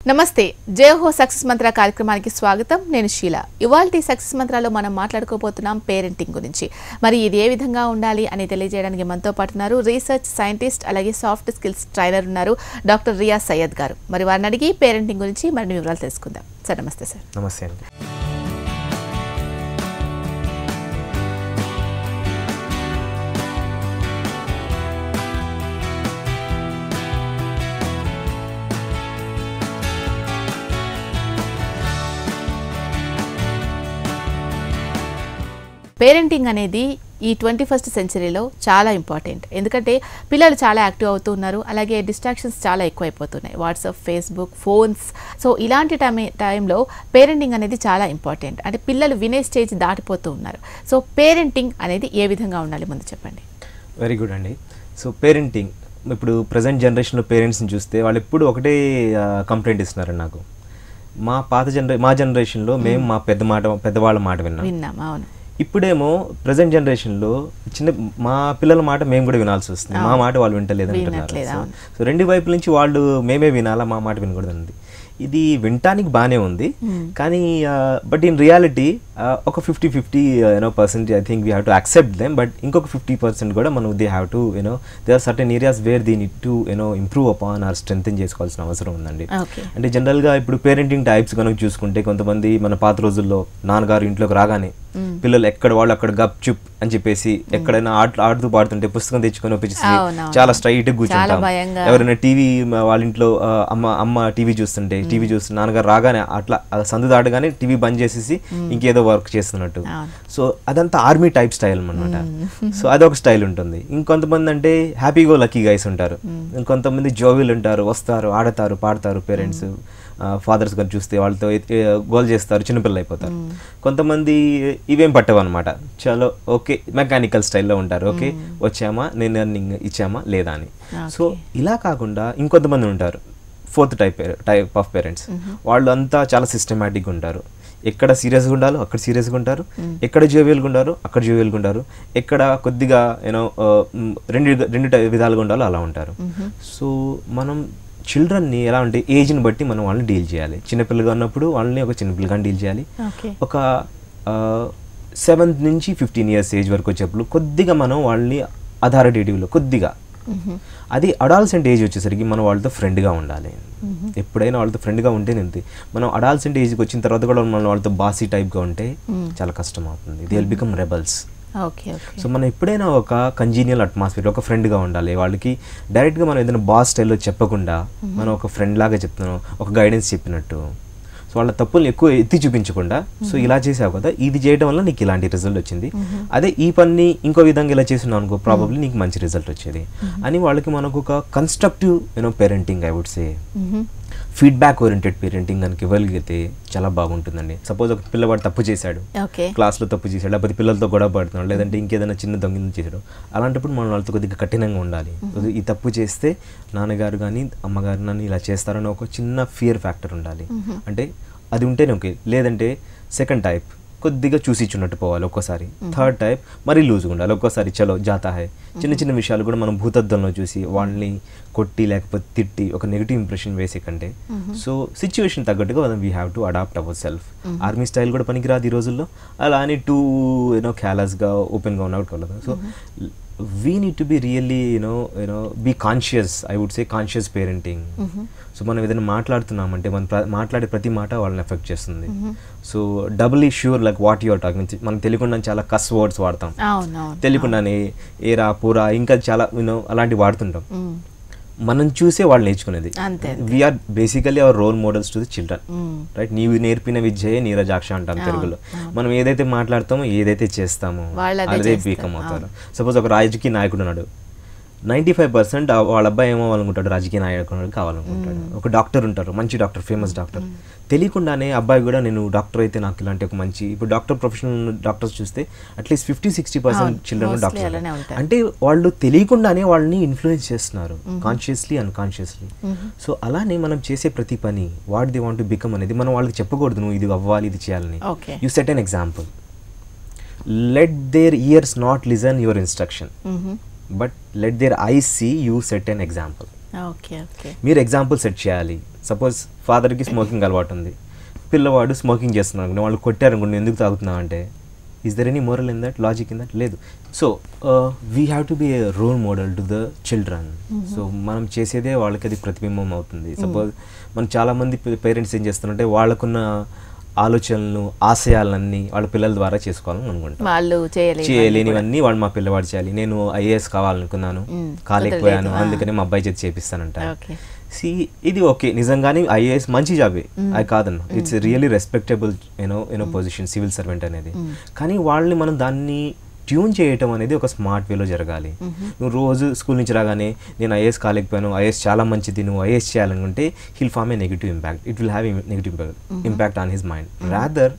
నమస్తే జయహో సక్సెస్ మంత్ర కార్యక్రమానికి స్వాగతం. నేను షీలా. ఇవాల్టి సక్సెస్ మంత్రాలో మనం మాట్లాడుకోబోతున్నాం పేరెంటింగ్ గురించి. మరి ఇది ఏ విధంగా ఉండాలి అని తెలియజేయడానికి మనతో పాటు ఉన్నారు రీసెర్చ్ సైంటిస్ట్ అలాగే సాఫ్ట్ స్కిల్స్ ట్రైనర్ ఉన్నారు డాక్టర్ రియా సయ్యద్ గారు. మరి వారిని అడిగి పేరెంటింగ్ గురించి మరిన్ని వివరాలు తెలుసుకుందాం. సార్ నమస్తే. సార్ నమస్తే అండి. పేరెంటింగ్ అనేది ఈ 21st సెంచరీలో చాలా ఇంపార్టెంట్. ఎందుకంటే పిల్లలు చాలా యాక్టివ్ అవుతూ ఉన్నారు, అలాగే డిస్ట్రాక్షన్స్ చాలా ఎక్కువైపోతున్నాయి, వాట్సాప్, ఫేస్బుక్, ఫోన్స్. సో ఇలాంటి టైంలో పేరెంటింగ్ అనేది చాలా ఇంపార్టెంట్. అంటే పిల్లలు వినే స్టేజ్ దాటిపోతూ ఉన్నారు. సో పేరెంటింగ్ అనేది ఏ విధంగా ఉండాలి ముందు చెప్పండి. వెరీ గుడ్ అండి. సో పేరెంటింగ్ ఇప్పుడు ప్రజెంట్ జనరేషన్లో పేరెంట్స్ని చూస్తే వాళ్ళు ఎప్పుడు ఒకటే కంప్లైంట్ ఇస్తున్నారండి నాకు. మా జనరేషన్లో మేము మా పెద్దవాళ్ళ మాట విన్నాం. అవును. ఇప్పుడేమో ప్రజెంట్ జనరేషన్లో మా పిల్లల మాట మేము కూడా వినాల్సి వస్తుంది. మా మాట వాళ్ళు వింటలేదు అంటున్నారు. సో రెండు వైపుల నుంచి వాళ్ళు మేమే వినాలా, మా మాట వినకూడదండి. ఇది వినటానికి బాగానే ఉంది, కానీ బట్ ఇన్ రియాలిటీ ఒక 50-50% I think we have to accept them. But ఇంకొక 50% కూడా మనం they have to they are certain areas where they need to improve upon or strengthen చేసుకోవాల్సిన అవసరం ఉందండి. అంటే జనరల్గా ఇప్పుడు పేరెంటింగ్ టైప్స్ కనుక చూసుకుంటే కొంతమంది మన పాత రోజుల్లో నాన్నగారు ఇంట్లోకి రాగానే పిల్లలు ఎక్కడ వాళ్ళు అక్కడ గప్ చుప్ అని చెప్పేసి ఎక్కడైనా ఆడుతూ పాడుతుంటే పుస్తకం తెచ్చుకొని ఒప్పించి చాలా స్ట్రైట్ కూర్చుంటాం. ఎవరైనా టీవీ వాళ్ళ ఇంట్లో అమ్మ టీవీ చూస్తుంటే నాన్నగారు రాగానే అట్లా సందు దాటగానే టీవీ బంద్ చేసేసి ఇంకేదో వర్క్ చేస్తున్నట్టు. సో అదంతా ఆర్మీ టైప్ స్టైల్ అనమాట. సో అదొక స్టైల్ ఉంటుంది. ఇంకొంతమంది అంటే హ్యాపీగో లక్కీ గైస్ ఉంటారు. ఇంకొంతమంది జోవిల్ ఉంటారు, వస్తారు, ఆడతారు, పాడతారు. పేరెంట్స్ ఫాదర్స్ గారు చూస్తే వాళ్ళతో గోల్ చేస్తారు, చిన్నపిల్లలు అయిపోతారు. కొంతమంది ఇవేం పట్టవు అనమాట. చలో ఓకే మెకానికల్ స్టైల్లో ఉంటారు. ఓకే వచ్చామా, నేను ఎర్నింగ్ ఇచ్చామా లేదా అని. సో ఇలా కాకుండా ఇంకొంతమంది ఉంటారు ఫోర్త్ టైప్ ఆఫ్ పేరెంట్స్. వాళ్ళు అంతా చాలా సిస్టమేటిక్గా ఉంటారు. ఎక్కడ సీరియస్గా ఉండాలో అక్కడ సీరియస్గా ఉంటారు, ఎక్కడ జోవియల్గా ఉండాలో అక్కడ జోవియల్గా ఉంటారు, ఎక్కడ కొద్దిగా రెండు విధాలుగా ఉండాలో అలా ఉంటారు. సో మనం చిల్డ్రన్ని ఎలా అంటే ఏజ్ని బట్టి మనం వాళ్ళని డీల్ చేయాలి. చిన్నపిల్లగా ఉన్నప్పుడు వాళ్ళని ఒక చిన్నపిల్లగా డీల్ చేయాలి. ఒక 7 నుంచి 15 years ఏజ్ వరకు వచ్చేప్పుడు కొద్దిగా మనం వాళ్ళని అథారిటేటివ్లో కొద్దిగా, అది అడాల్సెంట్ ఏజ్ వచ్చేసరికి మనం వాళ్ళతో ఫ్రెండ్గా ఉండాలి. ఎప్పుడైనా వాళ్ళతో ఫ్రెండ్గా ఉంటేనే. మనం అడాల్సెంట్ ఏజ్కి వచ్చిన తర్వాత కూడా మనం వాళ్ళతో బాసీ టైప్గా ఉంటే చాలా కష్టం అవుతుంది. They will become rebels. So మనం ఎప్పుడైనా ఒక కంజీనియల్ అట్మాస్ఫియర్, ఒక ఫ్రెండ్గా ఉండాలి. వాళ్ళకి డైరెక్ట్గా మనం ఏదైనా బాస్ స్టైల్లో చెప్పకుండా మనం ఒక ఫ్రెండ్ లాగా చెప్తున్నాం, ఒక గైడెన్స్ చెప్పినట్టు. సో వాళ్ళ తప్పుల్ని ఎక్కువ ఎత్తి చూపించకుండా, సో ఇలా చేసావు కదా, ఇది చేయడం వల్ల నీకు ఇలాంటి రిజల్ట్ వచ్చింది, అదే ఈ పని ఇంకో విధంగా ఇలా చేస్తున్నావు అనుకో ప్రాబబ్లీ నీకు మంచి రిజల్ట్ వచ్చేది అని వాళ్ళకి మనకు ఒక constructive parenting I would say, feedback oriented parenting కనుక ఇవ్వగలిగితే చాలా బాగుంటుందండి. సపోజ్ ఒక పిల్లవాడు తప్పు చేశాడు, క్లాస్లో తప్పు చేశాడు, లేకపోతే పిల్లలతో గొడవ పడుతున్నాడు, లేదంటే ఇంకేదైనా చిన్న దొంగలు చేశాడు, అలాంటప్పుడు మనం వాళ్ళతో కొద్దిగా కఠినంగా ఉండాలి. ఈ తప్పు చేస్తే నాన్నగారు కానీ అమ్మగారు కానీ ఇలా చేస్తారని ఒక చిన్న ఫియర్ ఫ్యాక్టర్ ఉండాలి. అంటే అది ఉంటేనే ఓకే. లేదంటే సెకండ్ టైప్ కొద్దిగా చూసి ఇచ్చున్నట్టు పోవాలి ఒక్కోసారి. థర్డ్ టైప్ మరీ లూజ్గా ఉండాలి. ఒక్కోసారి చలో జాతా హై, చిన్న చిన్న విషయాలు కూడా మనం భూతద్దంలో చూసి వాళ్ళని కొట్టి లేకపోతే తిట్టి ఒక నెగిటివ్ ఇంప్రెషన్ వేసే కంటే, సో సిచ్యువేషన్ తగ్గట్టుగా మనం we have to adapt ourself. Army style కూడా పనికిరాదు ఈ రోజుల్లో, అలా అని టూ క్యాలస్గా ఓపెన్గా ఉన్నట్టు. So we need to be really be conscious, I would say conscious parenting. So మనం ఏదైనా మాట్లాడుతున్నామంటే మనం మాట్లాడే ప్రతి మాట వాళ్ళని ఎఫెక్ట్ చేస్తుంది. So doubly sure like what you're talking. మనం తెలియకుండా చాలా కస్ వర్డ్స్ వాడతాం, తెలియకుండానే ఏరా పూరా ఇంకా చాలా అలాంటివి వాడుతుంటాం. మనం చూసే వాళ్ళు నేర్చుకునేది. We're basically our role models to the children, right? నీవు నేర్పిన విద్యయే నీరజాక్ష అంటాం తెలుగులో. మనం ఏదైతే మాట్లాడతామో ఏదైతే చేస్తామో అదే బీకం అవుతారు. సపోజ్ ఒక రాజకీయ నాయకుడు ఉన్నాడు, 95% వాళ్ళ అబ్బాయి ఏమవ్వాలనుకుంటాడు, రాజకీయ నాయకుడు కావాలనుకుంటాడు. ఒక డాక్టర్ ఉంటారు, మంచి డాక్టర్, ఫేమస్ డాక్టర్, తెలియకుండానే అబ్బాయి కూడా నేను డాక్టర్ అయితే నాకు ఇలాంటి ఒక మంచి, ఇప్పుడు డాక్టర్ ప్రొఫెషనల్ డాక్టర్స్ చూస్తే అట్లీస్ట్ 50-60% చిల్డ్రన్ డాక్టర్. అంటే వాళ్ళు తెలియకుండానే వాళ్ళని ఇన్ఫ్లుయెన్స్ చేస్తున్నారు, కాన్షియస్లీ అన్కాన్షియస్లీ. సో అలానే మనం చేసే ప్రతి పని what they want to become అనేది మనం వాళ్ళకి చెప్పకూడదు, నువ్వు ఇది అవ్వాలి, ఇది చేయాలని. You set an example. Let their ears not listen your instruction, but let their eyes see you set an example. Okay okay. మీరు ఎగ్జాంపుల్ సెట్ చేయాలి. సపోజ్ ఫాదర్కి స్మోకింగ్ అలవాటు ఉంది, పిల్లవాడు స్మోకింగ్ చేస్తున్నాడు, వాళ్ళు కొట్టారనుకోండి ఎందుకు తాగుతున్నావు అంటే, is there any moral in that, logic in that? లేదు. So we have to be a role model to the children. So మనం చేసేదే వాళ్ళకి అది ప్రతిబింబం అవుతుంది. సపోజ్ మనం చాలామంది పేరెంట్స్ ఏం చేస్తున్నారంటే వాళ్ళకున్న ఆలోచనలు ఆశయాలన్నీ వాళ్ళ పిల్లల ద్వారా చేసుకోవాలని అనుకుంటారు. వాళ్ళు చేయలేనివన్నీ వాళ్ళు మా పిల్లవాడు చేయాలి. నేను ఐఏఎస్ కావాలనుకున్నాను, కాలేకపోయాను, అందుకని మా అబ్బాయి చేతి చేపిస్తానంట. ఇది ఓకే, నిజంగానే ఐఏఎస్ మంచి జాబే, అది కాదన్న, it's really respectable you know position civil servant అనేది. కానీ వాళ్ళని మనం దాన్ని ట్యూన్ చేయటం అనేది ఒక స్మార్ట్ వేలో జరగాలి. నువ్వు రోజు స్కూల్ నుంచి రాగానే నేను ఐఏఎస్ కాలేకపోయాను, ఐఏఎస్ చాలా మంచిది, నువ్వు ఐఏఎస్ చేయాలనుకుంటే he'll form a negative impact, it will have negative impact on his mind. Rather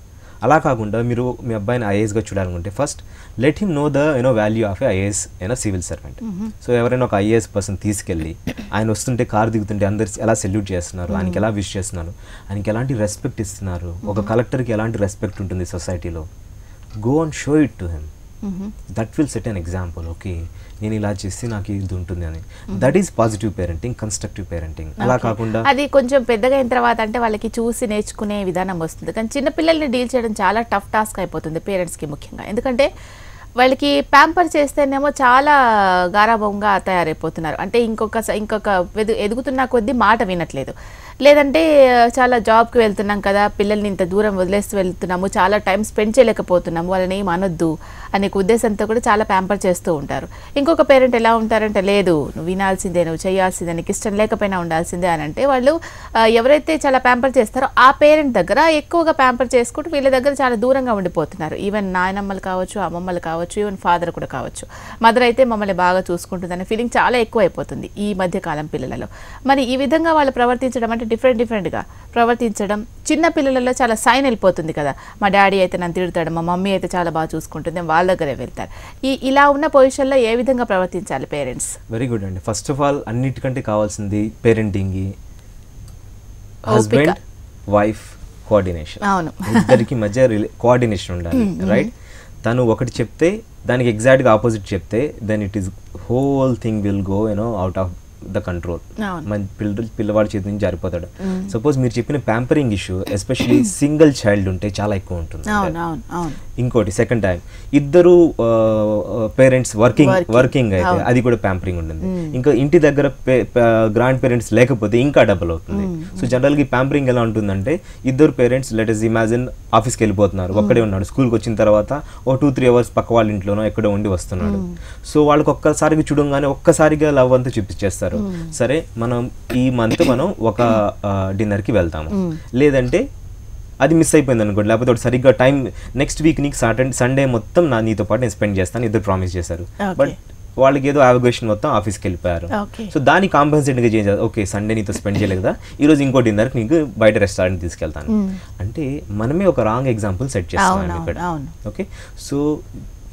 అలా కాకుండా మీరు మీ అబ్బాయిని ఐఏఎస్గా చూడాలనుకుంటే first let him know the value of a IAS civil servant. So ఎవరైనా ఒక ఐఏఎస్ పర్సన్ తీసుకెళ్ళి ఆయన వస్తుంటే కారు దిగుతుంటే అందరు ఎలా సెల్యూట్ చేస్తున్నారు, ఆయనకి ఎలా విష్ చేస్తున్నారు, ఆయనకి ఎలాంటి రెస్పెక్ట్ ఇస్తున్నారు, ఒక కలెక్టర్కి ఎలాంటి రెస్పెక్ట్ ఉంటుంది సొసైటీలో, go and show it to him. That will set an example. Okay, నేను ఇలా చేస్తే నాకు ఇది ఉంటుంది అని. That is positive parenting, constructive parenting. అలా కాకుండా అది కొంచెం పెద్దగా అయిన తర్వాత అంటే వాళ్ళకి చూసి నేర్చుకునే విధానం వస్తుంది. కానీ చిన్నపిల్లల్ని డీల్ చేయడం చాలా టఫ్ టాస్క్ అయిపోతుంది పేరెంట్స్కి ముఖ్యంగా. ఎందుకంటే వాళ్ళకి ప్యాంపర్ చేస్తేనేమో చాలా గారాభంగా తయారైపోతున్నారు. అంటే ఇంకొక ఎదుగుతున్న కొద్దీ మాట వినట్లేదు. లేదంటే చాలా జాబ్కి వెళ్తున్నాం కదా, పిల్లల్ని ఇంత దూరం వదిలేస్తూ వెళ్తున్నాము, చాలా టైం స్పెండ్ చేయలేకపోతున్నాము, వాళ్ళని ఏం అనొద్దు అనే ఉద్దేశంతో కూడా చాలా ప్యాంపర్ చేస్తూ ఉంటారు. ఇంకొక పేరెంట్ ఎలా ఉంటారంటే, లేదు నువ్వు వినాల్సిందే, నువ్వు చేయాల్సిందే, నీకు ఇష్టం లేకపోయినా ఉండాల్సిందే అని అంటే వాళ్ళు ఎవరైతే చాలా ప్యాంపర్ చేస్తారో ఆ పేరెంట్ దగ్గర ఎక్కువగా ప్యాంపర్ చేసుకుంటూ వీళ్ళ దగ్గర చాలా దూరంగా ఉండిపోతున్నారు. ఈవెన్ నాయనమ్మలు కావచ్చు, అమ్మమ్మలు కావచ్చు, ఈవెన్ ఫాదర్ కూడా కావచ్చు. మదర్ అయితే మమ్మల్ని బాగా చూసుకుంటుందనే ఫీలింగ్ చాలా ఎక్కువ అయిపోతుంది ఈ మధ్యకాలం పిల్లలలో. మరి ఈ విధంగా వాళ్ళు ప్రవర్తించడం అంటే డిఫరెంట్గా ప్రవర్తించడం చిన్న పిల్లలలో చాలా సైన్ వెళ్ళిపోతుంది కదా. మా డాడీ అయితే నన్ను తిడతాడు, మా మమ్మీ అయితే చాలా బాగా చూసుకుంటుంది, వాళ్ళ దగ్గరే వెళ్తారు. ఇలా ఉన్న పొజిషన్లో ఏ విధంగా ప్రవర్తించాలి పేరెంట్స్? వెరీ గుడ్ అండి. ఫస్ట్ ఆఫ్ ఆల్ అన్నిటికంటే కావాల్సింది పేరెంటింగ్ హస్బెండ్ వైఫ్ కోఆర్డినేషన్. అవును, ఇద్దరికి మధ్య కోఆర్డినేషన్ ఉండాలి. రైట్, తను ఒకటి చెప్తే దానికి ఎగ్జాక్ట్గా ఆపోజిట్ చెప్తే then it is whole thing will go out of the control. మన పిల్లవాడి చేతి నుంచి జారిపోతాడు. సపోజ్ మీరు చెప్పిన pampering issue especially single child ఉంటే చాలా ఎక్కువ ఉంటుంది. ఇంకోటి సెకండ్ టైం ఇద్దరు పేరెంట్స్ వర్కింగ్ అయితే అది కూడా ప్యాంపరింగ్ ఉంటుంది. ఇంకా ఇంటి దగ్గర గ్రాండ్ పేరెంట్స్ లేకపోతే ఇంకా డబుల్ అవుతుంది. సో జనరల్గా ఈ ప్యాంపరింగ్ ఎలా ఉంటుందంటే ఇద్దరు పేరెంట్స్ లెట్ అస్ ఇమాజిన్ ఆఫీస్కి వెళ్ళిపోతున్నారు, ఒక్కడే ఉన్నాడు, స్కూల్కి వచ్చిన తర్వాత ఓ 2-3 అవర్స్ పక్క వాళ్ళ ఇంట్లోనో ఎక్కడో ఉండి వస్తున్నాడు. సో వాళ్ళకి ఒక్కసారిగా చూడంగానే ఒక్కసారిగా లవ్ అంతా చూపించేస్తారు. సరే మనం ఈ మంత్ మనం ఒక డిన్నర్కి వెళ్తాము, లేదంటే అది మిస్ అయిపోయింది అనుకోండి, లేకపోతే ఒకటి సరిగ్గా టైం నెక్స్ట్ వీక్ నీకు సండే మొత్తం నీతో పాటు నేను స్పెండ్ చేస్తాను, ఇద్దరు ప్రామిస్ చేశారు. బట్ వాళ్ళకి ఏదో అవగేషన్ మొత్తం ఆఫీస్కి వెళ్ళిపోయారు. సో దాన్ని కాంపెన్సేట్గా చేంజ్ చేయాలి. ఓకే సండే నీతో స్పెండ్ చేయలేదు కదా, ఈరోజు ఇంకో డిన్నర్కి నీకు బయట రెస్టారెంట్ తీసుకెళ్తాను అంటే మనమే ఒక రాంగ్ ఎగ్జాంపుల్ సెట్ చేస్తాం ఇక్కడ. Okay, so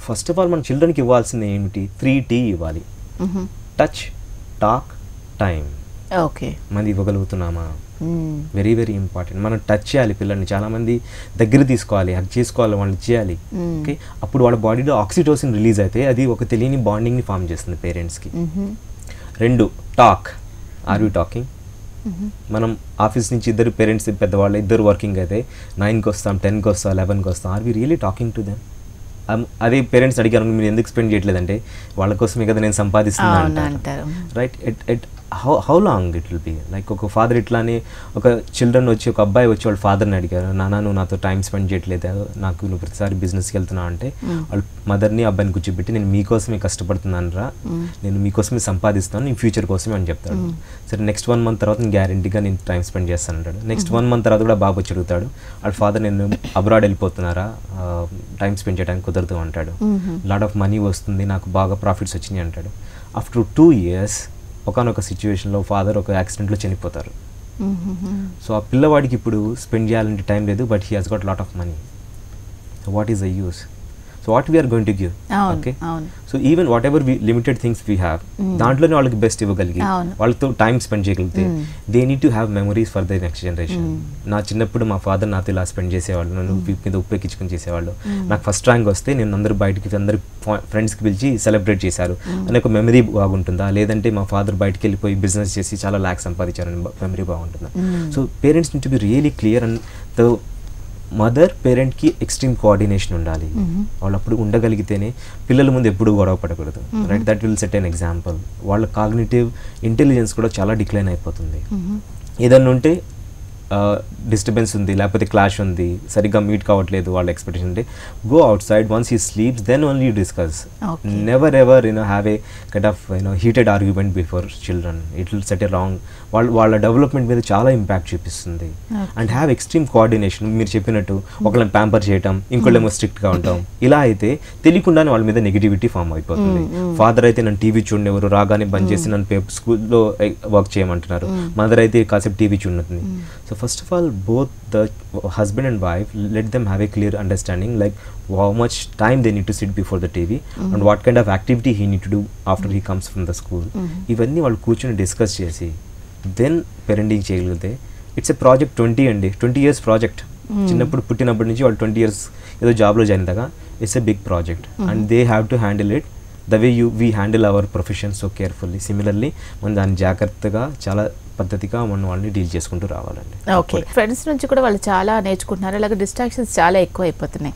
first of all మన చిల్డ్రన్కి ఇవ్వాల్సింది ఏమిటి? 3T ఇవ్వాలి. Touch, talk, time. ఓకే, మంది ఇవ్వగలుగుతున్నామా? Very very important. మనం టచ్ చేయాలి పిల్లల్ని, చాలా మంది దగ్గర తీసుకోవాలి, హగ్ చేసుకోవాలి, వాళ్ళు చేయాలి. ఓకే, అప్పుడు వాళ్ళ బాడీలో ఆక్సిటోసిన్ రిలీజ్ అయితే అది ఒక తెలియని బాండింగ్ని ఫామ్ చేస్తుంది పేరెంట్స్కి. 2 టాక్. Are you talking? మనం ఆఫీస్ నుంచి ఇద్దరు పేరెంట్స్ పెద్దవాళ్ళు ఇద్దరు వర్కింగ్ అయితే 9కి వస్తాం, 10కి వస్తాం, 11కి వస్తాం. Are we really talking to them? అదే పేరెంట్స్ అడిగారు మీరు ఎందుకు స్పెండ్ చేయట్లేదంటే వాళ్ళ కోసమే కదా నేను సంపాదిస్తున్నాను అంటారు. Right, at how long it will be like ఒక ఫాదర్ ఇట్లానే ఒక చిల్డ్రన్ వచ్చి ఒక అబ్బాయి వచ్చి వాళ్ళ ఫాదర్ని అడిగారు, నాన్న నువ్వు నాతో టైం స్పెండ్ చేయట్లేదు, నాకు నువ్వు ప్రతిసారి బిజినెస్కి వెళ్తున్నావు అంటే వాళ్ళ మదర్ని అబ్బాయిని కూర్చోబెట్టి నేను మీకోసమే కష్టపడుతున్నాను రా, నేను మీకోసమే సంపాదిస్తాను, నీ ఫ్యూచర్ కోసమే అని చెప్తాడు. సరే నెక్స్ట్ 1 మంత్ తర్వాత నేను గ్యారంటీగా నేను టైం స్పెండ్ చేస్తాను అంటాడు. నెక్స్ట్ 1 మంత్ తర్వాత కూడా బాబు వచ్చి అడుగుతాడు వాళ్ళ ఫాదర్ నేను అబ్రాడ్ వెళ్ళిపోతున్నారా, టైం స్పెండ్ చేయడానికి కుదరదు అంటాడు. లాట్ ఆఫ్ మనీ వస్తుంది, నాకు బాగా ప్రాఫిట్స్ వచ్చినాయి అంటాడు. ఆఫ్టర్ 2 years ఒకనొక సిచ్యువేషన్లో ఫాదర్ ఒక యాక్సిడెంట్లో చనిపోతారు. సో ఆ పిల్లవాడికి ఇప్పుడు స్పెండ్ చేయాలంటే టైం లేదు, but he has got lot of money. So what is the use? So what we're going to give. Okay, so even whatever limited things we have, దాంట్లోనే వాళ్ళకి బెస్ట్ ఇవ్వగలిగి వాళ్ళతో time spend చేయగలిగితే they need to have memories for the next generation. నా చిన్నప్పుడు మా father నాతో ఇలా స్పెండ్ చేసేవాళ్ళు, నన్ను మీద ఉపయోగించుకొని చేసేవాళ్ళు. నాకు ఫస్ట్ ర్యాంక్ వస్తే నేను అందరు బయటికి అందరు ఫ్రెండ్స్కి పిలిచి సెలబ్రేట్ చేశారు అనే ఒక మెమరీ బాగుంటుందా, లేదంటే మా ఫాదర్ బయటికి వెళ్ళిపోయి బిజినెస్ చేసి చాలా ల్యాక్స్ సంపాదించారని మెమరీ బాగుంటుందా. So parents need to be really clear and the mother పేరెంట్కి ఎక్స్ట్రీమ్ కోఆర్డినేషన్ ఉండాలి. వాళ్ళు అప్పుడు ఉండగలిగితేనే పిల్లల ముందు ఎప్పుడు గొడవ పడకూడదు. Right, that will set an example. వాళ్ళ కాగ్నిటివ్ ఇంటెలిజెన్స్ కూడా చాలా డిక్లైన్ అయిపోతుంది. ఏదన్నా ఉంటే డిస్టర్బెన్స్ ఉంది, లేకపోతే క్లాష్ ఉంది, సరిగ్గా మీట్ కావట్లేదు వాళ్ళ ఎక్స్పెక్టేషన్ అంటే go outside once he sleeps, then only you discuss. Never ever have a kind of heated argument before children. It will set a wrong. వాళ్ళ డెవలప్మెంట్ మీద చాలా ఇంపాక్ట్ చూపిస్తుంది. And have extreme coordination. మీరు చెప్పినట్టు ఒకళ్ళని pamper చేయటం, ఇంకోళ్ళేమో స్ట్రిక్ట్గా ఉంటాం. ఇలా అయితే తెలియకుండానే వాళ్ళ మీద నెగిటివిటీ ఫామ్ అయిపోతుంది. ఫాదర్ అయితే నన్ను టీవీ చూడనివ్వరు, రాగానే బంద్ చేసి నన్ను స్కూల్లో వర్క్ చేయమంటున్నారు. మదర్ అయితే కాసేపు టీవీ చూడనుంది. So first of all both the husband and wife, let them have a clear understanding like how much time they need to sit before the TV and what kind of activity he need to do after he comes from the school. ఇవన్నీ వాళ్ళు కూర్చొని discuss చేసి then parenting చేయగలిగితే it's a project 20 years project. చిన్నప్పుడు పుట్టినప్పటి నుంచి వాళ్ళు 20 years ఏదో జాబ్లో జాయిన్ అయ్యాక it's a big project and they have to handle it the way we handle our profession so carefully. Similarly మనం దాన్ని జాగ్రత్తగా చాలా పద్ధతిగా మనం వాళ్ళని డీల్ చేసుకుంటూ రావాలండి. ఓకే, ఫ్రెండ్స్ నుంచి కూడా వాళ్ళు చాలా నేర్చుకుంటున్నారు. అలాగే డిస్ట్రాక్షన్స్ చాలా ఎక్కువ అయిపోతున్నాయి.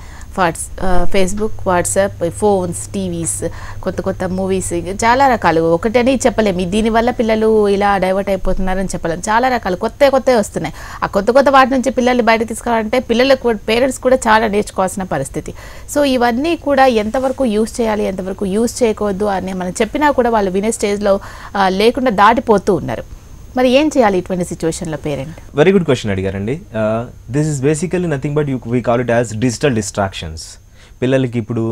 ఫేస్బుక్, వాట్సాప్, ఫోన్స్, టీవీస్, కొత్త మూవీస్, చాలా రకాలు. ఒకటని చెప్పలేము దీనివల్ల పిల్లలు ఇలా డైవర్ట్ అయిపోతున్నారని చెప్పలేము. చాలా రకాలు కొత్త వస్తున్నాయి. ఆ కొత్త వాటి నుంచి పిల్లల్ని బయట తీసుకురావాలంటే పిల్లలకు పేరెంట్స్ కూడా చాలా నేర్చుకోవాల్సిన పరిస్థితి. సో ఇవన్నీ కూడా ఎంతవరకు యూజ్ చేయాలి, ఎంతవరకు యూజ్ చేయకూడదు అని మనం చెప్పినా కూడా వాళ్ళు వినే స్టేజ్లో లేకుండా దాటిపోతూ ఉన్నారు. మరి ఏం చేయాలి ఇటువంటి సిచ్యువేషన్లో పేరెంట్? వెరీ గుడ్ క్వశ్చన్ అడిగారండి. This is basically nothing but we call it as digital distractions. పిల్లలకి ఇప్పుడు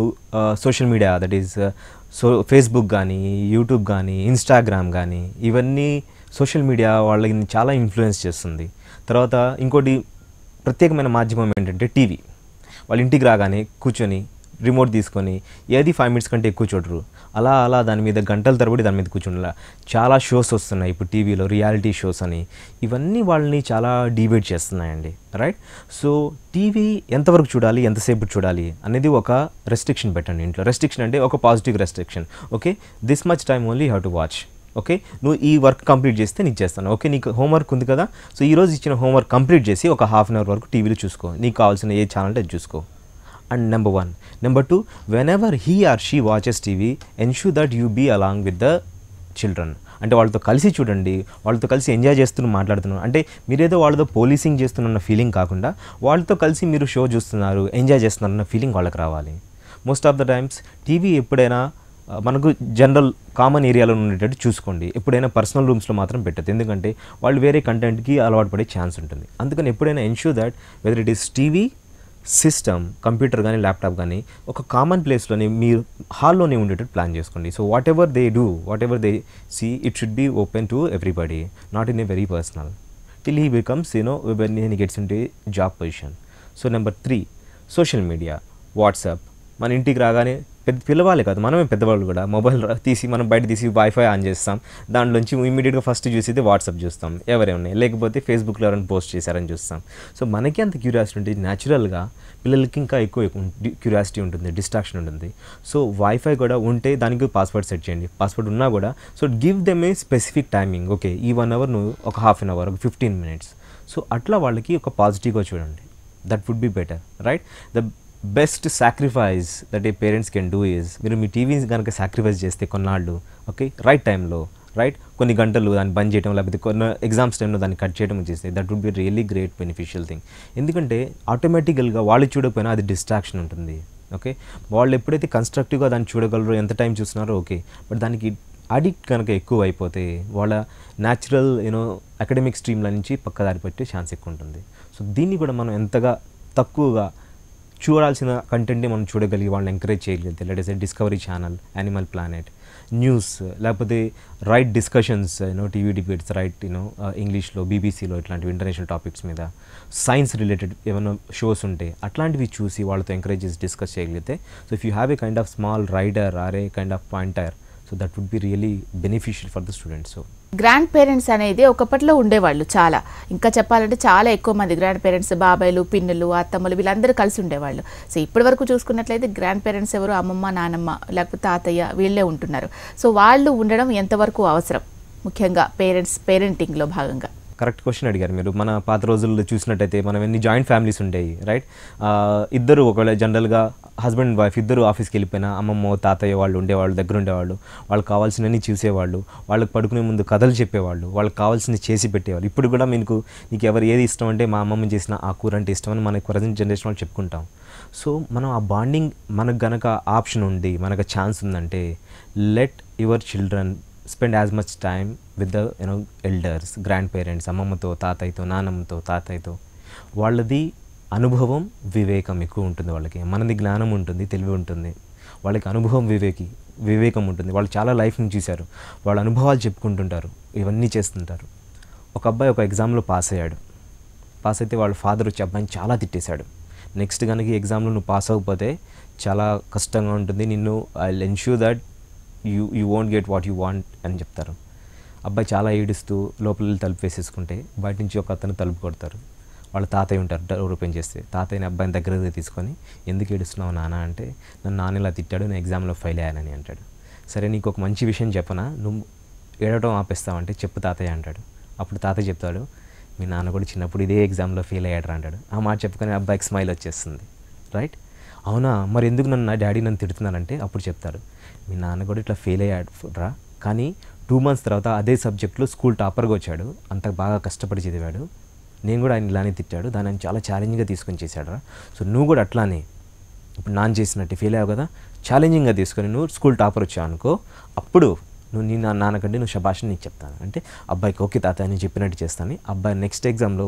social media, that is Facebook కానీ, యూట్యూబ్ కానీ, ఇన్స్టాగ్రామ్ కానీ, ఇవన్నీ సోషల్ మీడియా వాళ్ళని చాలా ఇన్ఫ్లుయెన్స్ చేస్తుంది. తర్వాత ఇంకోటి ప్రత్యేకమైన మాధ్యమం ఏంటంటే టీవీ. వాళ్ళ ఇంటికి రాగానే కూర్చొని రిమోట్ తీసుకొని ఏది 5 minutes కంటే ఎక్కువ చూడరు. అలా దాని మీద గంటల తరబడి దాని మీద కూర్చుండాల. చాలా షోస్ వస్తున్నాయి ఇప్పుడు టీవీలో, రియాలిటీ షోస్ అని. ఇవన్నీ వాళ్ళని చాలా డిబేట్ చేస్తున్నాయండి. రైట్, సో టీవీ ఎంతవరకు చూడాలి, ఎంతసేపు చూడాలి అనేది ఒక రెస్ట్రిక్షన్ పెట్టండి ఇంట్లో. రెస్ట్రిక్షన్ అంటే ఒక positive restriction. Okay, this much time only have to watch. Okay, నువ్వు ఈ వర్క్ కంప్లీట్ చేస్తే నీకు చేస్తాను. ఓకే, నీకు హోంవర్క్ ఉంది కదా, సో ఈరోజు ఇచ్చిన హోంవర్క్ కంప్లీట్ చేసి ఒక 1/2 hour వరకు టీవీలో చూసుకో. నీకు కావాల్సిన ఏ ఛానల్ అది చూసుకో. And number 1. Number 2, whenever he or she watches TV, ensure that you be along with the children. అంటే వాళ్ళతో కలిసి చూడండి, వాళ్ళతో కలిసి ఎంజాయ్ చేస్తూ మాట్లాడుతున్నారు. అంటే మీరేదో వాళ్ళతో పోలీసింగ్ చేస్తున్న ఫీలింగ్ కాకుండా వాళ్ళతో కలిసి మీరు షో చూస్తున్నారు, ఎంజాయ్ చేస్తున్నారన్న ఫీలింగ్ వాళ్ళకి రావాలి. Most of the times TV ఎప్పుడైనా మనకు జనరల్ కామన్ ఏరియాలో ఉండేటట్టు చూసుకోండి. ఎప్పుడైనా పర్సనల్ రూమ్స్లో మాత్రం పెట్టద్దు, ఎందుకంటే వాళ్ళు వేరే కంటెంట్కి అలవాటు పడే ఛాన్స్ ఉంటుంది. అందుకని ఎప్పుడైనా ensure that whether it is TV, system, computer కానీ, ల్యాప్టాప్ కానీ ఒక కామన్ ప్లేస్లోనే మీరు హాల్లోనే ఉండేటట్టు ప్లాన్ చేసుకోండి. So whatever they do, whatever they see, it should be open to everybody, not in a very personal, till he becomes when he gets in to job position. So number 3, social media, WhatsApp. మన ఇంటికి రాగానే పిల్లవాళ్ళే కాదు, మనమే పెద్దవాళ్ళు కూడా mobile తీసి మనం బయట తీసి వైఫై ఆన్ చేస్తాం. దాంట్లోంచి ఇమీడియట్గా ఫస్ట్ చూసేది వాట్సాప్ చూస్తాం, ఎవరేమన్నా, లేకపోతే ఫేస్బుక్లో ఎవరైనా పోస్ట్ చేశారని చూస్తాం. సో మనకి అంత క్యూరియాసిటీ ఉంటుంది. న్యాచురల్గా పిల్లలకి ఇంకా ఎక్కువ క్యూరియాసిటీ ఉంటుంది, డిస్ట్రాక్షన్ ఉంటుంది. సో వైఫై కూడా ఉంటే దానికి పాస్వర్డ్ సెట్ చేయండి. పాస్వర్డ్ ఉన్నా కూడా సో గివ్ దెమ్ ఏ స్పెసిఫిక్ టైమింగ్. ఓకే, ఈ 1 hour నువ్వు ఒక 1/2 hour, ఒక 15 minutes. సో అట్లా వాళ్ళకి ఒక పాజిటివ్గా చూడండి. That would be better. Right, the best sacrifice that a parents can do is, మీరు మీ టీవీస్ కనుక సాక్రిఫైస్ చేస్తే కొన్నాళ్ళు, ఓకే, రైట్ టైంలో, రైట్, కొన్ని గంటలు దాన్ని బంద్ చేయడం, లేకపోతే కొన్ని ఎగ్జామ్స్ టైంలో దాన్ని కట్ చేయడం చేస్తే that would be really great beneficial thing. ఎందుకంటే ఆటోమేటికల్గా వాళ్ళు చూడకపోయినా అది డిస్ట్రాక్షన్ ఉంటుంది. ఓకే, వాళ్ళు ఎప్పుడైతే కన్స్ట్రక్టివ్గా దాన్ని చూడగలరో, ఎంత టైం చూస్తున్నారో ఓకే, బట్ దానికి అడిక్ట్ కనుక ఎక్కువ అయిపోతే వాళ్ళ న్యాచురల్ అకాడమిక్ స్ట్రీమ్ల నుంచి పక్కదారి పెట్టే ఛాన్స్ ఎక్కువ ఉంటుంది. సో దీన్ని కూడా మనం ఎంతగా తక్కువగా చూడాల్సిన కంటెంట్ని మనం చూడగలిగి వాళ్ళని ఎంకరేజ్ చేయగలిగితే, let us say Discovery Channel, Animal Planet, news, లేకపోతే right discussions, TV debates, right ఇంగ్లీష్లో, బీబీసీలో ఇట్లాంటివి ఇంటర్నేషనల్ టాపిక్స్ మీద, సైన్స్ రిలేటెడ్ ఏమైనా షోస్ ఉంటే అట్లాంటివి చూసి వాళ్ళతో ఎంకరేజ్ చేసి డిస్కస్ చేయగలిగితే, so if you have a kind of small rider or a kind of pointer, so that would be really beneficial for the students. So grand parents అనేది ఒకప్పట్లో ఉండేవాళ్ళు చాలా, ఇంకా చెప్పాలంటే చాలా ఎక్కువ మంది గ్రాండ్ పేరెంట్స్, బాబాయ్లు, పిన్నులు, అత్తమ్మలు వీళ్ళందరూ కలిసి ఉండేవాళ్ళు. సో ఇప్పటి వరకు చూసుకున్నట్లయితే గ్రాండ్ పేరెంట్స్ ఎవరు, అమ్మమ్మ, నానమ్మ, లేకపోతే తాతయ్య వీళ్ళే ఉంటున్నారు. సో వాళ్ళు ఉండడం ఎంతవరకు అవసరం, ముఖ్యంగా పేరెంటింగ్లో భాగంగా? కరెక్ట్ క్వశ్చన్ అడిగారు మీరు. మన పాత రోజుల్లో చూసినట్టయితే మనం ఎన్ని జాయింట్ ఫ్యామిలీస్ ఉండేవి, రైట్? ఇద్దరు ఒకవేళ జనరల్గా హస్బెండ్ అండ్ వైఫ్ ఇద్దరు ఆఫీస్కి వెళ్ళిపోయినా అమ్మమ్మ, తాతయ్య వాళ్ళు ఉండేవాళ్ళు, దగ్గర ఉండేవాళ్ళు, వాళ్ళకి కావాల్సినవి చూసేవాళ్ళు, వాళ్ళకి పడుకునే ముందు కథలు చెప్పేవాళ్ళు, వాళ్ళకి కావాల్సినవి చేసి పెట్టేవాళ్ళు. ఇప్పుడు కూడా నీకు ఎవరు ఏది ఇష్టం అంటే మా అమ్మమ్మ చేసిన ఆ కూర అంటే ఇష్టం అని మనకి ప్రజెంట్ జనరేషన్ వాళ్ళు చెప్పుకుంటాం. సో మనం ఆ బాండింగ్ మనకు గనక ఆప్షన్ ఉంది, మనకు ఛాన్స్ ఉందంటే, let your children spend as much time with the elders, grand parents, అమ్మమ్మతో, తాతయ్యతో, నానమ్మతో, తాతయ్యతో. వాళ్ళది అనుభవం, వివేకం ఎక్కువ ఉంటుంది వాళ్ళకి. మనది జ్ఞానం ఉంటుంది, తెలివి ఉంటుంది. వాళ్ళకి అనుభవం, వివేకం ఉంటుంది. వాళ్ళు చాలా లైఫ్ని చూశారు, వాళ్ళ అనుభవాలు చెప్పుకుంటుంటారు, ఇవన్నీ చేస్తుంటారు. ఒక అబ్బాయి ఒక ఎగ్జామ్లో పాస్ అయ్యాడు. పాస్ అయితే వాళ్ళ ఫాదర్ వచ్చి అబ్బాయిని చాలా తిట్టేశాడు. నెక్స్ట్ కనుక ఈ ఎగ్జామ్లో నువ్వు పాస్ అవ్వకపోతే చాలా కష్టంగా ఉంటుంది, నిన్ను I will ensure that you won't get what you want అని చెప్తారు. అబ్బాయి చాలా ఏడుస్తూ లోపల తలుపు వేసేసుకుంటే బయట నుంచి ఒక అతను తలుపు కొడతారు. వాళ్ళ తాతయ్య ఉంటారు, డోర్ ఓపెన్ చేస్తే. తాతయ్యని అబ్బాయిని దగ్గర తీసుకొని, ఎందుకు ఏడుస్తున్నావు నాన్న అంటే, నన్ను నాన్న ఇలా తిట్టాడు, నేను ఎగ్జామ్లో ఫెయిల్ అయ్యానని అంటాడు. సరే నీకు ఒక మంచి విషయం చెప్పనా, నువ్వు ఏడవడం ఆపేస్తావంటే చెప్పు తాతయ్య అంటాడు. అప్పుడు తాతయ్య చెప్తాడు, మీ నాన్న కూడా చిన్నప్పుడు ఇదే ఎగ్జామ్లో ఫెయిల్ అయ్యాడు అంటాడు. ఆ మాట చెప్పుకొని అబ్బాయికి స్మైల్ వచ్చేస్తుంది, రైట్? అవునా, మరి ఎందుకు నా డాడీ నన్ను తిడుతున్నారంటే అప్పుడు చెప్తాడు, మీ నాన్న కూడా ఇట్లా ఫెయిల్ అయ్యాడు రా, కానీ 2 months తర్వాత అదే సబ్జెక్ట్లో స్కూల్ టాపర్గా వచ్చాడు, అంత బాగా కష్టపడి చదివాడు, నేను కూడా ఆయన ఇలానే తిట్టాడు, దాన్ని ఆయన చాలా ఛాలెంజింగ్గా తీసుకొని చేశాడు రా. సో నువ్వు కూడా అట్లానే ఇప్పుడు నాన్న చేసినట్టు ఫెయిల్ అయ్యావు కదా, ఛాలెంజింగ్గా తీసుకొని నువ్వు స్కూల్ టాపర్ వచ్చావు అనుకో, అప్పుడు నువ్వు నీ నాన్నకంటే నువ్వు శభాషని నీకు చెప్తాను అంటే, అబ్బాయికి ఓకే తాత నేను చెప్పినట్టు చేస్తాను. అబ్బాయి నెక్స్ట్ ఎగ్జామ్లో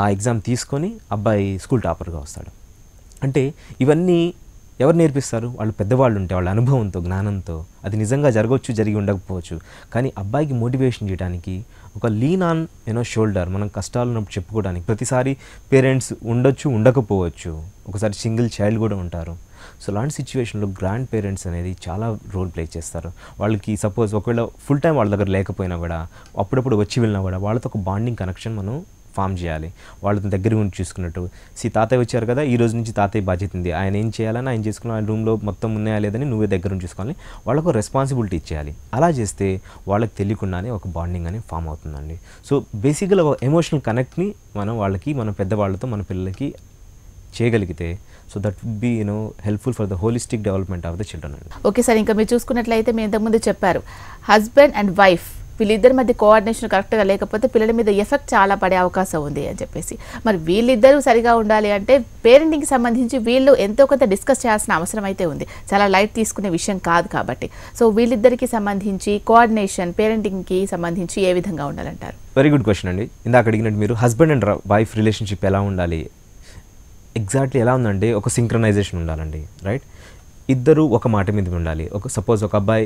ఆ ఎగ్జామ్ తీసుకొని అబ్బాయి స్కూల్ టాపర్గా వస్తాడు. అంటే ఇవన్నీ ఎవరు నేర్పిస్తారు? వాళ్ళు పెద్దవాళ్ళు ఉంటే వాళ్ళ అనుభవంతో, జ్ఞానంతో. అది నిజంగా జరగవచ్చు, జరిగి ఉండకపోవచ్చు, కానీ అబ్బాయికి మోటివేషన్ చేయడానికి ఒక లీన్ ఆన్ షోల్డర్, మనం కష్టాలు ఉన్నప్పుడు చెప్పుకోవడానికి. ప్రతిసారి పేరెంట్స్ ఉండొచ్చు, ఉండకపోవచ్చు, ఒకసారి సింగిల్ చైల్డ్ కూడా ఉంటారు. సో అలాంటి సిచ్యువేషన్లో గ్రాండ్ పేరెంట్స్ అనేది చాలా రోల్ ప్లే చేస్తారు. వాళ్ళకి సపోజ్ ఒకవేళ ఫుల్ టైం వాళ్ళ దగ్గర లేకపోయినా కూడా, అప్పుడప్పుడు వచ్చి వెళ్ళినా కూడా వాళ్ళతో ఒక బాండింగ్ కనెక్షన్ మనం ఫామ్ చేయాలి. వాళ్ళతో దగ్గర ఉండి చూసుకున్నట్టు. తాతయ్య వచ్చారు కదా, ఈ రోజు నుంచి తాతయ్య బాధ్యత ఉంది, ఆయన ఏం చేయాలని ఆయన చేసుకుని ఆయన రూమ్లో మొత్తం ఉన్నాయా లేదని నువ్వే దగ్గర ఉండి చూసుకోవాలి, వాళ్ళకు రెస్పాన్సిబిలిటీ ఇచ్చేయాలి. అలా చేస్తే వాళ్ళకి తెలియకుండానే ఒక బాండింగ్ అనేది ఫామ్ అవుతుందండి. సో బేసిక్గా ఒక ఎమోషనల్ కనెక్ట్ని మనం వాళ్ళకి, మన పెద్దవాళ్ళతో మన పిల్లలకి చేయగలిగితే, so that would be helpful for the holistic development of the children అండి. ఓకే సార్, ఇంకా మీరు చూసుకున్నట్లయితే మీరు ఇంతకుముందు చెప్పారు, హస్బెండ్ అండ్ వైఫ్ వీళ్ళిద్దరి మధ్య కోఆర్డినేషన్ కరెక్ట్గా లేకపోతే పిల్లల మీద ఎఫెక్ట్ చాలా పడే అవకాశం ఉంది అని చెప్పేసి, మరి వీళ్ళిద్దరూ సరిగా ఉండాలి అంటే పేరెంటింగ్కి సంబంధించి వీళ్ళు ఎంతో కొంత డిస్కస్ చేయాల్సిన అవసరం అయితే ఉంది, చాలా లైట్ తీసుకునే విషయం కాదు కాబట్టి. సో వీళ్ళిద్దరికి సంబంధించి కోఆర్డినేషన్ పేరెంటింగ్కి సంబంధించి ఏ విధంగా ఉండాలంటారు? వెరీ గుడ్ క్వశ్చన్ అండి. ఇందాక అడిగినట్టు మీరు హస్బెండ్ అండ్ వైఫ్ రిలేషన్షిప్ ఎలా ఉండాలి, ఎగ్జాక్ట్లీ ఎలా ఉందంటే ఒక సింక్రనైజేషన్ ఉండాలండి, రైట్? ఇద్దరు ఒక మాట మీద ఉండాలి. సపోజ్ ఒక అబ్బాయి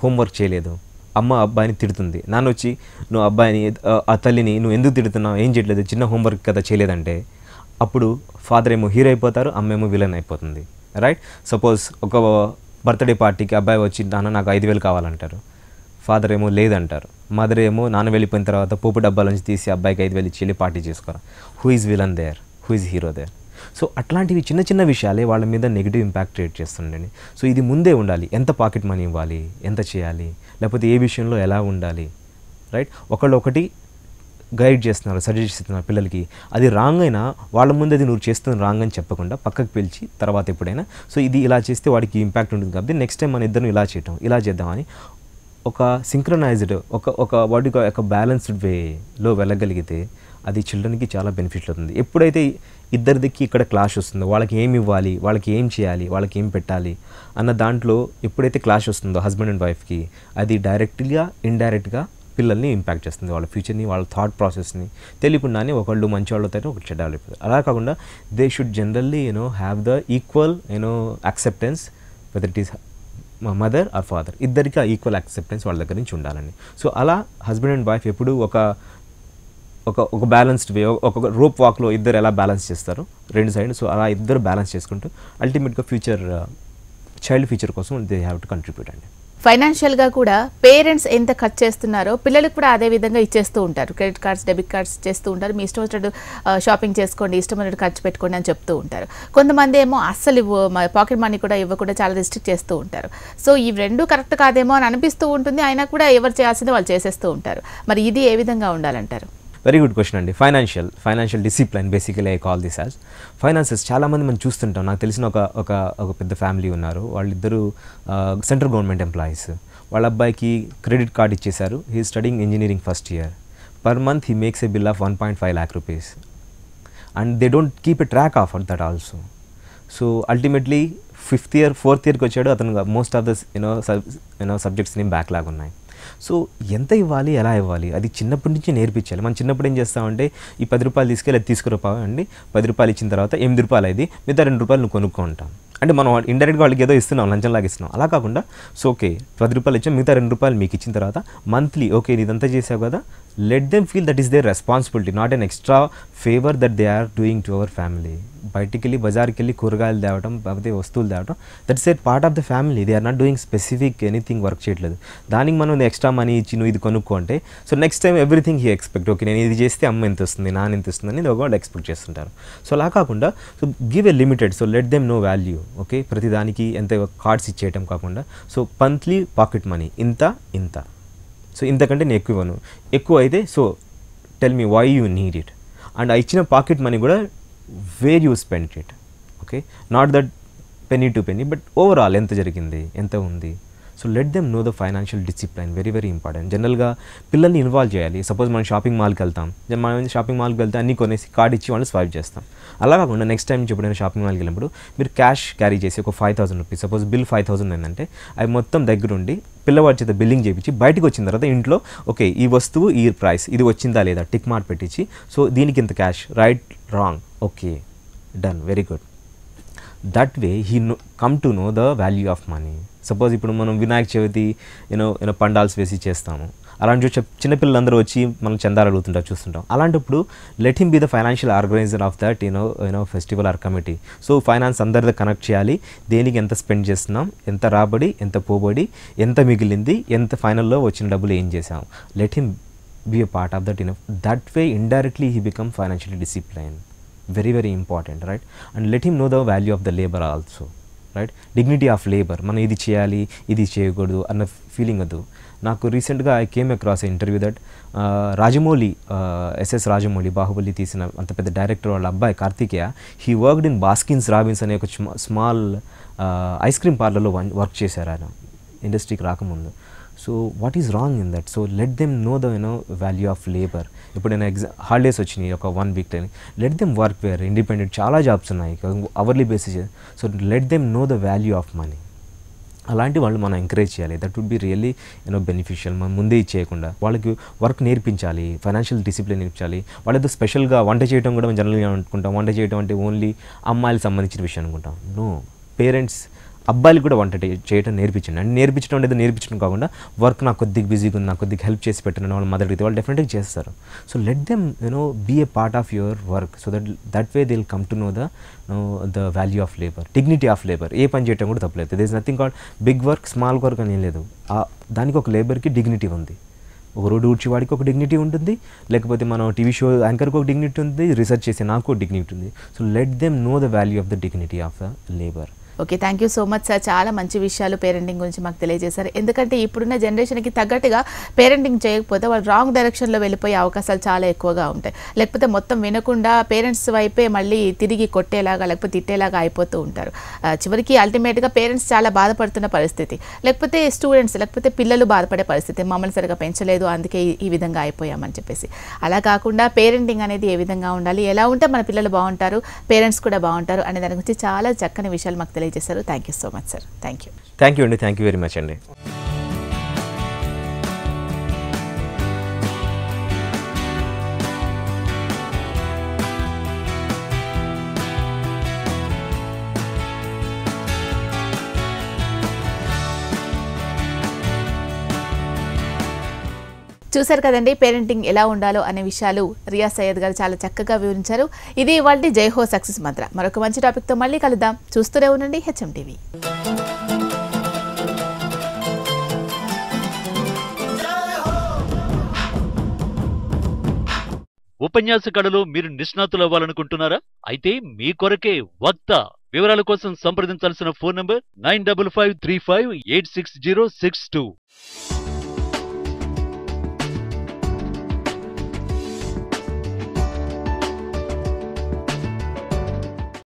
హోంవర్క్ చేయలేదు, అమ్మ అబ్బాయిని తిడుతుంది, నాన్న వచ్చి నువ్వు అబ్బాయిని ఆ తల్లిని నువ్వు ఎందుకు తిడుతున్నావు, ఏం చేయట్లేదు, చిన్న హోంవర్క్ కదా చేయలేదంటే, అప్పుడు ఫాదర్ ఏమో హీరో అయిపోతారు, అమ్మ ఏమో విలన్ అయిపోతుంది, రైట్? సపోజ్ ఒక బర్త్డే పార్టీకి అబ్బాయి వచ్చి నాన్న నాకు 5,000 కావాలంటారు, ఫాదర్ ఏమో లేదంటారు, మదర్ ఏమో నాన్న వెళ్ళిపోయిన తర్వాత పోపు డబ్బాల నుంచి తీసి అబ్బాయికి 5,000 ఇచ్చి వెళ్ళి పార్టీ చేసుకోరా. Who is villain there, who is hero there? So అట్లాంటివి చిన్న చిన్న విషయాలే వాళ్ళ మీద నెగిటివ్ ఇంపాక్ట్ క్రియేట్ చేస్తుండండి. సో ఇది ముందే ఉండాలి, ఎంత పాకెట్ మనీ ఇవ్వాలి, ఎంత చేయాలి, లేకపోతే ఏ విషయంలో ఎలా ఉండాలి, రైట్? ఒకటి గైడ్ చేస్తున్నారు, సజెస్ట్ చేస్తున్నారు పిల్లలకి, అది రాంగ్ అయినా వాళ్ళ ముందు అది నువ్వు చేస్తున్న రాంగ్ అని చెప్పకుండా పక్కకు పిలిచి తర్వాత ఎప్పుడైనా, సో ఇది ఇలా చేస్తే వాడికి ఇంపాక్ట్ ఉంటుంది కాబట్టి నెక్స్ట్ టైం మన ఇద్దరు ఇలా చేయటం, ఇలా చేద్దామని ఒక సింక్రనైజ్డ్ వాటి ఒక బ్యాలెన్స్డ్ వేలో వెళ్ళగలిగితే అది చిల్డ్రన్కి చాలా బెనిఫిట్ అవుతుంది. ఎప్పుడైతే ఇద్దరిదికి ఇక్కడ క్లాష్ వస్తుందో, వాళ్ళకి ఏమి ఇవ్వాలి, వాళ్ళకి ఏం చేయాలి, వాళ్ళకి ఏం పెట్టాలి అన్న దాంట్లో ఎప్పుడైతే క్లాష్ వస్తుందో హస్బెండ్ అండ్ వైఫ్కి, అది డైరెక్ట్గా ఇండైరెక్ట్గా పిల్లల్ని ఇంపాక్ట్ చేస్తుంది, వాళ్ళ ఫ్యూచర్ని, వాళ్ళ థాట్ ప్రాసెస్ని. తెలియకుండానే ఒకళ్ళు మంచి వాళ్ళు అవుతారు, ఒకళ్ళు చెడ్డ వాళ్ళు అయిపోతారు. అలా కాకుండా they should generally have the equal acceptance, weather it is mother or father, ఇద్దరికి ఈక్వల్ యాక్సెప్టెన్స్ వాళ్ళ దగ్గర నుంచి ఉండాలండి. సో అలా హస్బెండ్ అండ్ వైఫ్ ఎప్పుడు ఒక బ్యాలెన్స్డ్ వే, ఒక రోప్ వాక్లో ఇద్దరు ఎలా బ్యాలెన్స్ చేస్తారు రెండు సైడ్, సో అలా ఇద్దరు బ్యాలెన్స్ చేసుకుంటూ అల్టిమేట్గా చైల్డ్ ఫ్యూచర్ కోసం దే హ్యావ్ టు కంట్రిబ్యూట్ అండి. ఫైనాన్షియల్గా కూడా పేరెంట్స్ ఎంత ఖర్చు చేస్తున్నారో పిల్లలకు కూడా అదే విధంగా ఇచ్చేస్తూ ఉంటారు. క్రెడిట్ కార్డ్స్, డెబిట్ కార్డ్స్ చేస్తూ ఉంటారు. మీ ఇష్టం వచ్చినట్టు షాపింగ్ చేసుకోండి, ఇష్టం వచ్చినట్టు ఖర్చు పెట్టుకోండి అని చెప్తూ ఉంటారు. కొంతమంది ఏమో అస్సలు పాకెట్ మనీ కూడా ఇవ్వకుండా చాలా రిస్ట్రిక్ట్ చేస్తూ ఉంటారు. సో ఈ రెండు కరెక్ట్ కాదేమో అని అనిపిస్తూ ఉంటుంది, అయినా కూడా ఎవరు చేయాల్సిందో వాళ్ళు చేసేస్తూ ఉంటారు. మరి ఇది ఏ విధంగా ఉండాలంటారు? వెరీ గుడ్ క్వశ్చన్ అండి. Financial discipline basically I call this as finances. చాలామంది మనం చూస్తుంటాం. నాకు తెలిసిన ఒక పెద్ద ఫ్యామిలీ ఉన్నారు, వాళ్ళిద్దరూ సెంట్రల్ గవర్నమెంట్ ఎంప్లాయీస్. వాళ్ళ అబ్బాయికి క్రెడిట్ కార్డ్ ఇచ్చేశారు. He studying engineering first year. Per month he makes a bill of 1.5 lakh rupees and they don't keep a track of that also. So ultimately 5th year 4th yearకి వచ్చాడు అతను. Most of the subjects name backlog ఉన్నాయి. So ఎంత ఇవ్వాలి, ఎలా ఇవ్వాలి, అది చిన్నప్పటి నుంచి నేర్పించాలి. మనం చిన్నప్పుడు ఏం చేస్తామంటే ఈ 10 రూపాయలు తీసుకెళ్ళి అది తీసుకురావండి, 10 రూపాయలు ఇచ్చిన తర్వాత 8 రూపాయలు అయింది, మిగతా 2 రూపాయలు నువ్వు కొనుక్కుంటాం అంటే మనం ఇండైరెక్ట్గా వాళ్ళకి ఏదో ఇస్తున్నాం, లంచంలాగా ఇస్తున్నాం. అలా కాకుండా సో ఓకే 10 రూపాయలు ఇచ్చాం, మిగతా 2 రూపాయలు మీకు ఇచ్చిన తర్వాత మంత్లీ ఓకే ఇదంతా చేసావు కదా, let them feel that is there responsibility, not an extra favour that they are doing to our family. బయటికి వెళ్ళి బజార్కి వెళ్ళి కూరగాయలు తేవడం, లేకపోతే వస్తువులు తేవడం, that's a part of the family. They are not doing specific anything work చేయట్లేదు. దానికి మనం ఎక్స్ట్రా మనీ ఇచ్చి నువ్వు ఇది కొనుక్కో అంటే so next time everything he expect, okay నేను ఇది చేస్తే అమ్మ ఎంత వస్తుంది, నాన్న ఎంత వస్తుంది అని వాళ్ళు ఎక్స్పెక్ట్ చేస్తుంటారు. సో అలా కాకుండా so give a limited, so let them know value. Okay ప్రతిదానికి ఎంత కార్డ్స్ ఇచ్చేయటం కాకుండా సో మంత్లీ పాకెట్ మనీ ఇంత, సో ఇంతకంటే నేను ఎక్కువ ఇవ్వను, ఎక్కువ అయితే so tell me why you need it, and ఆ ఇచ్చిన పాకెట్ మనీ కూడా where you spend it. Okay not that penny to penny, but overall ఎంత జరిగింది, ఎంత ఉంది. So let them know the financial discipline, very very important. జనరల్గా పిల్లల్ని involve చేయాలి. సపోజ్ మనం షాపింగ్ మాల్కి వెళ్తాం, మనం షాపింగ్ మాల్కి వెళ్తే అన్నీ కొనేసి కార్డ్ ఇచ్చి వాళ్ళు స్వైప్ చేస్తాం. అలా కాకుండా నెక్స్ట్ టైం నుంచి ఎప్పుడైనా షాపింగ్ మాల్కి వెళ్ళినప్పుడు మీరు క్యాష్ క్యారీ చేసి ఒక 5,000 రూపీస్, సపోజ్ బిల్ 5,000 ఏంటంటే అవి మొత్తం దగ్గరుండి పిల్లవాడి చేత బిల్లింగ్ చేయించి బయటకు వచ్చిన తర్వాత ఇంట్లో ఓకే ఈ వస్తువు ఈ ప్రైస్ ఇది వచ్చిందా లేదా టిక్ మార్క్ పెట్టించి సో దీనికి ఇంత cash, right wrong, okay done, very good. That way he come to know the value of money. Suppose ఇప్పుడు మనం వినాయక చవితి పండాల్స్ వేసి చేస్తాము, అలాంటి చిన్నపిల్లలందరూ వచ్చి మనం చందాలు అడుగుతుంటారు చూస్తుంటాం. అలాంటప్పుడు let him be the financial organizer of that festival or committee. So finance అందరితో కనెక్ట్ చేయాలి, దేనికి ఎంత స్పెండ్ చేస్తున్నాం, ఎంత రాబడి, ఎంత పోబడి, ఎంత మిగిలింది, ఎంత ఫైనల్లో వచ్చిన డబ్బులు ఏం చేసాం. Let him B a part of that. That way indirectly he become financially discipline. Very very important, right? And let him know the value of the labour also, right? Dignity of labour. మనం ఇది చేయాలి ఇది చేయకూడదు అన్న feeling వద్దు. నాకు రీసెంట్గా I came across interview that Rajamouli, SS Rajamouli, Baahubali తీసిన అంత పెద్ద డైరెక్టర్ వాళ్ళ అబ్బాయి Karthikeya, he worked in Baskin Robbins అనే ఒక స్మాల్ ఐస్ క్రీమ్ పార్లర్లో వర్క్ చేశారు ఆయన ఇండస్ట్రీకి రాకముందు. So what is wrong in that? So let them know the value of labour. ఎప్పుడైనా హాలిడేస్ వచ్చినాయి ఒక 1 week time, let them work where. Independent చాలా జాబ్స్ ఉన్నాయి hourly basis. So let them know the value of money. అలాంటి వాళ్ళు మనం encourage చేయాలి. That would be really beneficial. మనం ముందే ఇచ్చేయకుండా వాళ్ళకి వర్క్ నేర్పించాలి, ఫైనాన్షియల్ డిసిప్లిన్ నేర్పించాలి. వాళ్ళతో స్పెషల్గా వంట చేయడం కూడా మనం జనరల్గా అనుకుంటాం, వంట చేయడం అంటే ఓన్లీ అమ్మాయిలకు సంబంధించిన విషయం అనుకుంటాం. నో, పేరెంట్స్ అబ్బాయిలు కూడా వంట చేయడం నేర్పించండి. అంటే నేర్పించడం అనేది నేర్పించడం కాకుండా వర్క్ నాకు కొద్దిగా బిజీగా ఉంది, నాకు కొద్దిగా హెల్ప్ చేసి పెట్టండి వాళ్ళు మదర్ అడిగితే వాళ్ళు డెఫినెట్గా చేస్తారు. So let them be a part of your work. So that way they will come to know the value of labour, dignity of labour. ఏ పని చేయడం కూడా తప్పలేదు. This nothing called big work, small work అని ఏం లేదు. దానికి ఒక లేబర్కి డిగ్నిటీ ఉంది. ఒక రోడ్డు ఊడ్చేవాడికి ఒక డిగ్నిటీ ఉంటుంది, లేకపోతే మనం టీవీ షో యాంకర్కి ఒక డిగ్నిటీ ఉంది, రీసెర్చ్ చేసే నాకు ఒక డిగ్నిటీ ఉంది. So let them know the value of the dignity of the labour. Okay, thank you so much sir. చాలా మంచి విషయాలు పేరెంటింగ్ గురించి మాకు తెలియజేశారు. ఎందుకంటే ఇప్పుడున్న జనరేషన్కి తగ్గట్టుగా పేరెంటింగ్ చేయకపోతే వాళ్ళు రాంగ్ డైరెక్షన్లో వెళ్ళిపోయే అవకాశాలు చాలా ఎక్కువగా ఉంటాయి. లేకపోతే మొత్తం వినకుండా పేరెంట్స్ వైపే మళ్ళీ తిరిగి కొట్టేలాగా లేకపోతే తిట్టేలాగా అయిపోతూ ఉంటారు. చివరికి అల్టిమేట్గా పేరెంట్స్ చాలా బాధపడుతున్న పరిస్థితి, లేకపోతే స్టూడెంట్స్ లేకపోతే పిల్లలు బాధపడే పరిస్థితి. మమ్మల్ని సరిగా పెంచలేదు అందుకే ఈ విధంగా అయిపోయామని చెప్పేసి. అలా కాకుండా పేరెంటింగ్ అనేది ఏ విధంగా ఉండాలి, ఎలా ఉంటే మన పిల్లలు బాగుంటారు, పేరెంట్స్ కూడా బాగుంటారు అనే దాని గురించి చాలా చక్కని విషయాలు మాకు తెలియజేశారు. Thank you so much sir. Thank you అండి. థ్యాంక్ యూ వెరీ మచ్ అండి. చూశారు కదండి, పేరెంటింగ్ ఎలా ఉండాలో అనే విషయాలు రియా సయ్యద్ గారు చాలా చక్కగా వివరించారు. ఇది ఇవాల్టి జై హో సక్సెస్ మంత్ర. మరొక మంచి టాపిక్తో మళ్ళీ కలుద్దాం. చూస్తూనే ఉండండి హెచ్ఎం టీవీ. ఉపన్యాస కళలో మీరు నిష్ణాతులు అవ్వాలనుకుంటున్నారా? అయితే మీ కొరకే వక్త. వివరాల కోసం సంప్రదించాల్సిన ఫోన్ నంబర్ 9553586062.